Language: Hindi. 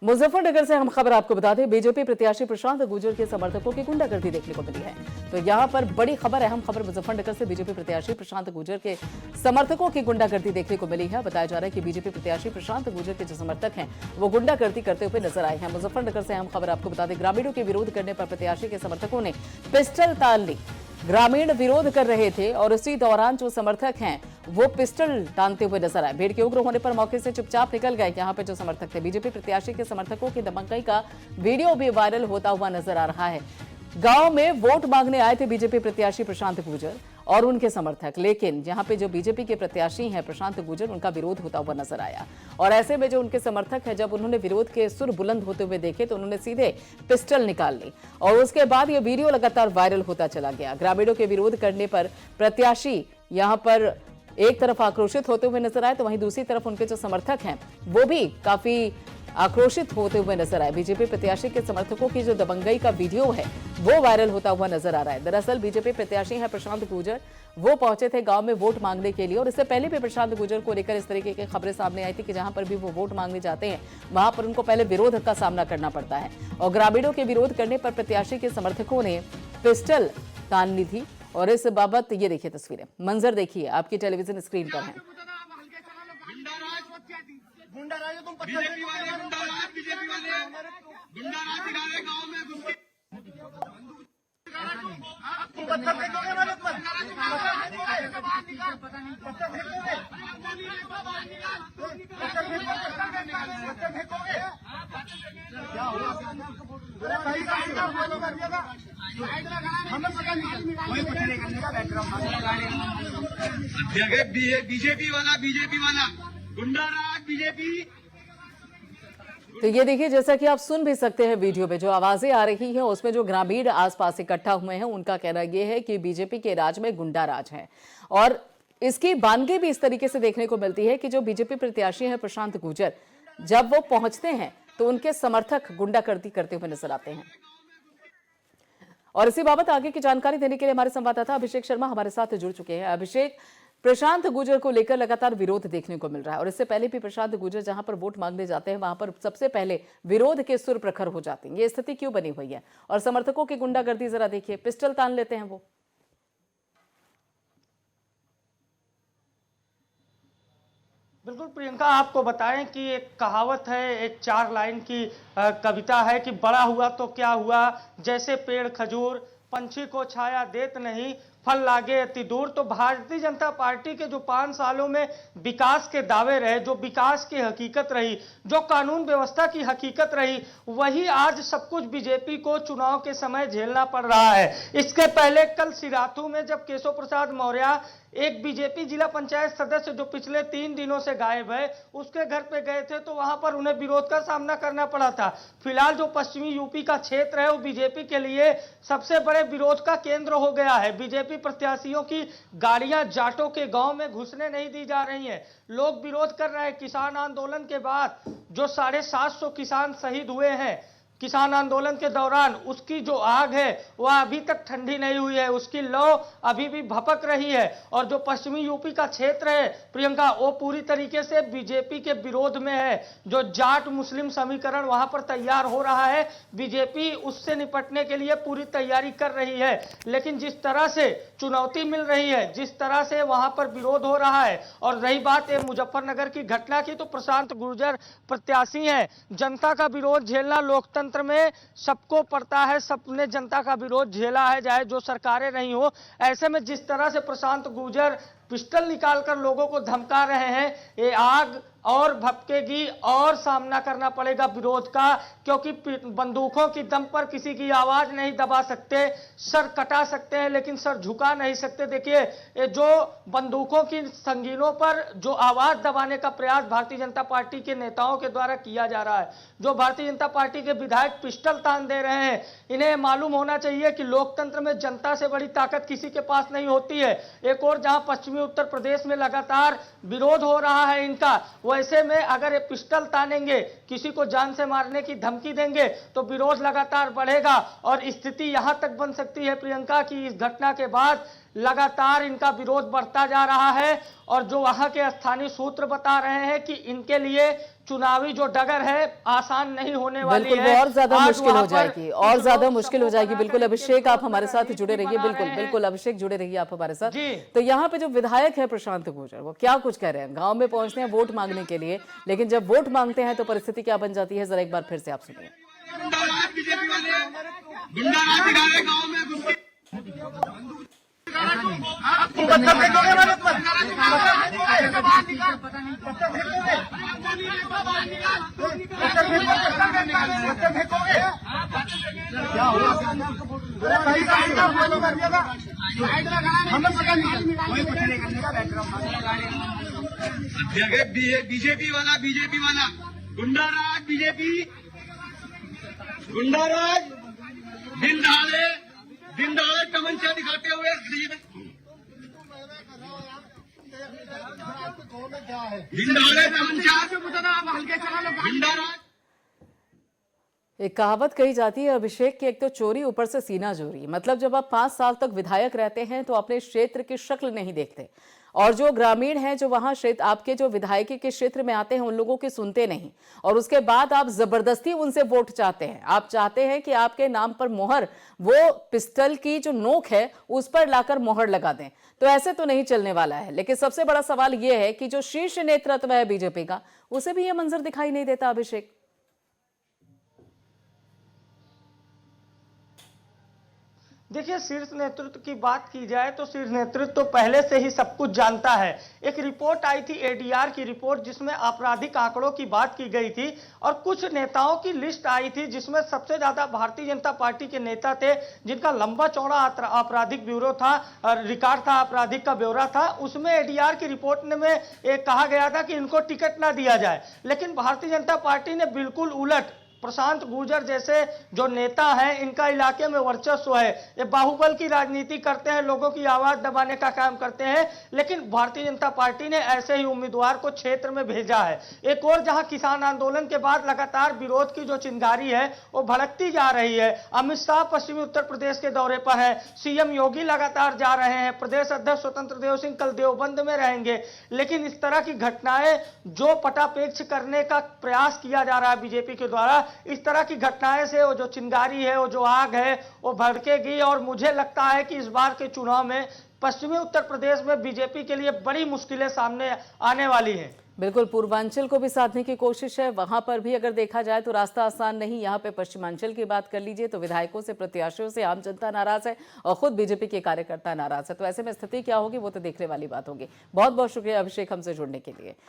मुजफ्फरनगर से हम खबर आपको बता दें, बीजेपी प्रत्याशी प्रशांत गुर्जर के समर्थकों की गुंडागर्दी देखने को मिली है। तो यहां पर बड़ी खबर, अहम खबर मुजफ्फरनगर से बीजेपी प्रत्याशी प्रशांत गुर्जर के समर्थकों की गुंडागर्दी देखने को मिली है। बताया जा रहा है कि बीजेपी प्रत्याशी प्रशांत गुर्जर के जो समर्थक हैं वो गुंडागर्दी करते हुए नजर आए हैं। मुजफ्फरनगर से अहम खबर आपको बता दें, ग्रामीणों के विरोध करने पर प्रत्याशी के समर्थकों ने पिस्टल तान ली। ग्रामीण विरोध कर रहे थे और इसी दौरान जो समर्थक हैं वो पिस्टल तानते हुए नजर आए। भीड़ के उग्र होने पर मौके से चुपचाप निकल गए। यहां पे जो समर्थक थे, बीजेपी प्रत्याशी के समर्थकों की दबंगई का वीडियो भी वायरल होता हुआ नजर आ रहा है। गांव में वोट मांगने आए थे बीजेपी प्रत्याशी प्रशांत गुर्जर और उनके समर्थक, लेकिन यहां पे जो बीजेपी के प्रत्याशी हैं प्रशांत गुर्जर, उनका विरोध होता हुआ नजर आया। और ऐसे में जो उनके समर्थक हैं, जब उन्होंने विरोध के सुर बुलंद होते हुए देखे तो उन्होंने सीधे पिस्टल निकाल ली और उसके बाद ये वीडियो लगातार वायरल होता चला गया। ग्रामीणों के विरोध करने पर प्रत्याशी यहां पर एक तरफ आक्रोशित होते हुए नजर आए तो वहीं दूसरी तरफ उनके जो समर्थक हैं वो भी काफी आक्रोशित होते हुए नजर आए। बीजेपी प्रत्याशी के समर्थकों की जो दबंगई का वीडियो है वो वायरल होता हुआ नजर आ रहा है। दरअसल बीजेपी प्रत्याशी है प्रशांत गुर्जर, वो पहुंचे थे गांव में वोट मांगने के लिए और इससे पहले भी प्रशांत गुर्जर को लेकर इस तरीके की खबरें सामने आई थी कि जहां पर भी वो वोट मांगने जाते हैं वहां पर उनको पहले विरोध का सामना करना पड़ता है और ग्रामीणों के विरोध करने पर प्रत्याशी के समर्थकों ने पिस्टल तान ली थी। और इस बाबत ये देखिए तस्वीरें, मंजर देखिए, आपकी टेलीविजन स्क्रीन पर है। गुंडाराज तुम बीजेपी वाले बीजेपी वाले गुंडाराज दिखा रहे गांव में तुम पत्थर फेंकोगे मेरे पर क्या हुआ? हमें पता नहीं, कोई कुछ नहीं करने का बैकग्राउंड बीजेपी वाला गुंडाराज बीजेपी। तो ये देखिए, जैसा कि आप सुन भी सकते हैं वीडियो में जो आवाजें आ रही हैं उसमें जो ग्रामीण आसपास इकट्ठा हुए हैं उनका कहना यह है कि बीजेपी के राज में गुंडा राज है। और इसकी बानगी भी इस तरीके से देखने को मिलती है कि जो बीजेपी प्रत्याशी है प्रशांत गुर्जर, जब वो पहुंचते हैं तो उनके समर्थक गुंडागर्दी करते हुए नजर आते हैं। और इसी बाबत आगे की जानकारी देने के लिए हमारे संवाददाता अभिषेक शर्मा हमारे साथ जुड़ चुके हैं। अभिषेक, प्रशांत गुर्जर को लेकर लगातार विरोध देखने को मिल रहा है और इससे पहले भी प्रशांत गुर्जर जहां पर वोट मांगने जाते हैं वहां पर सबसे पहले विरोध के सुर प्रखर हो जाते हैं। ये स्थिति क्यों बनी हुई है? और समर्थकों की गुंडागर्दी जरा देखिए, पिस्टल तान लेते हैं वो। बिल्कुल प्रियंका, आपको बताएं कि एक कहावत है, एक 4 लाइन की कविता है कि बड़ा हुआ तो क्या हुआ, जैसे पेड़ खजूर पंछी को छाया देत नहीं, फल लागे अति दूर। तो भारतीय जनता पार्टी के जो 5 सालों में विकास के दावे रहे, जो विकास की हकीकत रही, जो कानून व्यवस्था की हकीकत रही, वही आज सब कुछ बीजेपी को चुनाव के समय झेलना पड़ रहा है। इसके पहले कल सिराथू में जब केशव प्रसाद मौर्य, एक बीजेपी जिला पंचायत सदस्य जो पिछले 3 दिनों से गायब है, उसके घर पे गए थे तो वहां पर उन्हें विरोध का सामना करना पड़ा था। फिलहाल जो पश्चिमी यूपी का क्षेत्र है वो बीजेपी के लिए सबसे बड़े विरोध का केंद्र हो गया है। बीजेपी प्रत्याशियों की गाड़ियां जाटों के गांव में घुसने नहीं दी जा रही हैं। लोग विरोध कर रहे हैं। किसान आंदोलन के बाद जो 750 किसान शहीद हुए हैं किसान आंदोलन के दौरान, उसकी जो आग है वह अभी तक ठंडी नहीं हुई है, उसकी लौ अभी भी भपक रही है। और जो पश्चिमी यूपी का क्षेत्र है प्रियंका, वो पूरी तरीके से बीजेपी के विरोध में है। जो जाट मुस्लिम समीकरण वहां पर तैयार हो रहा है, बीजेपी उससे निपटने के लिए पूरी तैयारी कर रही है। लेकिन जिस तरह से चुनौती मिल रही है, जिस तरह से वहां पर विरोध हो रहा है, और रही बात है मुजफ्फरनगर की घटना की, तो प्रशांत गुर्जर प्रत्याशी हैं। जनता का विरोध झेलना लोकतंत्र में सबको पड़ता है, सबने जनता का विरोध झेला है, चाहे जो सरकारें नहीं हो। ऐसे में जिस तरह से प्रशांत गुर्जर पिस्टल निकालकर लोगों को धमका रहे हैं, ये आग और भपकेगी और सामना करना पड़ेगा विरोध का, क्योंकि बंदूकों की दम पर किसी की आवाज नहीं दबा सकते। सर कटा सकते हैं लेकिन सर झुका नहीं सकते। देखिए, ये जो बंदूकों की संगीनों पर जो आवाज दबाने का प्रयास भारतीय जनता पार्टी के नेताओं के द्वारा किया जा रहा है, जो भारतीय जनता पार्टी के विधायक पिस्टल तान दे रहे हैं, इन्हें मालूम होना चाहिए कि लोकतंत्र में जनता से बड़ी ताकत किसी के पास नहीं होती है। एक और जहां पश्चिमी उत्तर प्रदेश में लगातार विरोध हो रहा है इनका, वैसे में अगर ये पिस्टल तानेंगे, किसी को जान से मारने की धमकी देंगे, तो विरोध लगातार बढ़ेगा और स्थिति यहां तक बन सकती है प्रियंका की इस घटना के बाद लगातार इनका विरोध बढ़ता जा रहा है और जो वहां के स्थानीय सूत्र बता रहे हैं कि इनके लिए चुनावी जो डगर है आसान नहीं होने वाली बिल्कुल, है। वो और ज्यादा आज मुश्किल हो वहां पर जाएगी, और कुछ ज्यादा लोग मुश्किल हो समूह जाएगी। बना बिल्कुल रहे हैं, अभिषेक, आप हमारे साथ रणनीति जुड़े रहिए। बना बिल्कुल रहे हैं। बिल्कुल अभिषेक, जुड़े रहिए आप हमारे साथ। जी। तो यहाँ पे जो विधायक है प्रशांत गुर्जर, वो क्या कुछ कह रहे हैं? गांव में पहुंचते हैं वोट मांगने के लिए, लेकिन जब वोट मांगते हैं तो परिस्थिति क्या बन जाती है, जरा एक बार फिर से आप सुनिए। गुंडाराज बीजेपी वाले गुंडाराज दिखा रहे गाँव में घुस के। तुम बच्चा फेंकोगे मेरे पर? क्या हुआ? बीजेपी वाला गुंडाराज बीजेपी गुंडाराज दिन दहाड़े तमंचा दिखाते हुए दिन दहाड़े तमंचा गुंडाराज। एक कहावत कही जाती है अभिषेक की, एक तो चोरी ऊपर से सीना चोरी। मतलब जब आप 5 साल तक विधायक रहते हैं तो अपने क्षेत्र की शक्ल नहीं देखते, और जो ग्रामीण हैं जो वहां क्षेत्र आपके जो विधायकी के क्षेत्र में आते हैं उन लोगों की सुनते नहीं, और उसके बाद आप जबरदस्ती उनसे वोट चाहते हैं। आप चाहते हैं कि आपके नाम पर मोहर, वो पिस्टल की जो नोक है उस पर लाकर मोहर लगा दें। तो ऐसे तो नहीं चलने वाला है। लेकिन सबसे बड़ा सवाल यह है कि जो शीर्ष नेतृत्व है बीजेपी का, उसे भी यह मंजर दिखाई नहीं देता अभिषेक। देखिए, शीर्ष नेतृत्व की बात की जाए तो शीर्ष नेतृत्व तो पहले से ही सब कुछ जानता है। एक रिपोर्ट आई थी एडीआर की रिपोर्ट, जिसमें आपराधिक आंकड़ों की बात की गई थी और कुछ नेताओं की लिस्ट आई थी जिसमें सबसे ज्यादा भारतीय जनता पार्टी के नेता थे जिनका लंबा चौड़ा आपराधिक ब्यूरो था, रिकॉर्ड था, आपराधिक का ब्यौरा था। उसमें एडीआर की रिपोर्ट में एक कहा गया था कि इनको टिकट ना दिया जाए, लेकिन भारतीय जनता पार्टी ने बिल्कुल उलट, प्रशांत गुर्जर जैसे जो नेता हैं इनका इलाके में वर्चस्व है, ये बाहुबल की राजनीति करते हैं, लोगों की आवाज दबाने का काम करते हैं, लेकिन भारतीय जनता पार्टी ने ऐसे ही उम्मीदवार को क्षेत्र में भेजा है। एक और जहां किसान आंदोलन के बाद लगातार विरोध की जो चिंगारी है वो भड़कती जा रही है। अमित शाह पश्चिमी उत्तर प्रदेश के दौरे पर है, सीएम योगी लगातार जा रहे हैं, प्रदेश अध्यक्ष स्वतंत्र देव सिंह कल देवबंद में रहेंगे, लेकिन इस तरह की घटनाएं जो पटापेक्ष करने का प्रयास किया जा रहा है बीजेपी के द्वारा, इस तरह की घटनाएं से वो जो चिंगारी है, वो जो आग है, वो भड़केगी। और मुझे लगता है कि इस बार के चुनाव में पश्चिमी उत्तर प्रदेश में बीजेपी के लिए बड़ी मुश्किलें सामने आने वाली हैं। बिल्कुल, पूर्वांचल को भी साधने की कोशिश है, वहां पर भी अगर देखा जाए तो रास्ता आसान नहीं। यहाँ पे पश्चिमांचल की बात कर लीजिए तो विधायकों से, प्रत्याशियों से आम जनता नाराज है और खुद बीजेपी के कार्यकर्ता नाराज है। तो ऐसे में स्थिति क्या होगी वो तो देखने वाली बात होगी। बहुत बहुत शुक्रिया अभिषेक हमसे जुड़ने के लिए।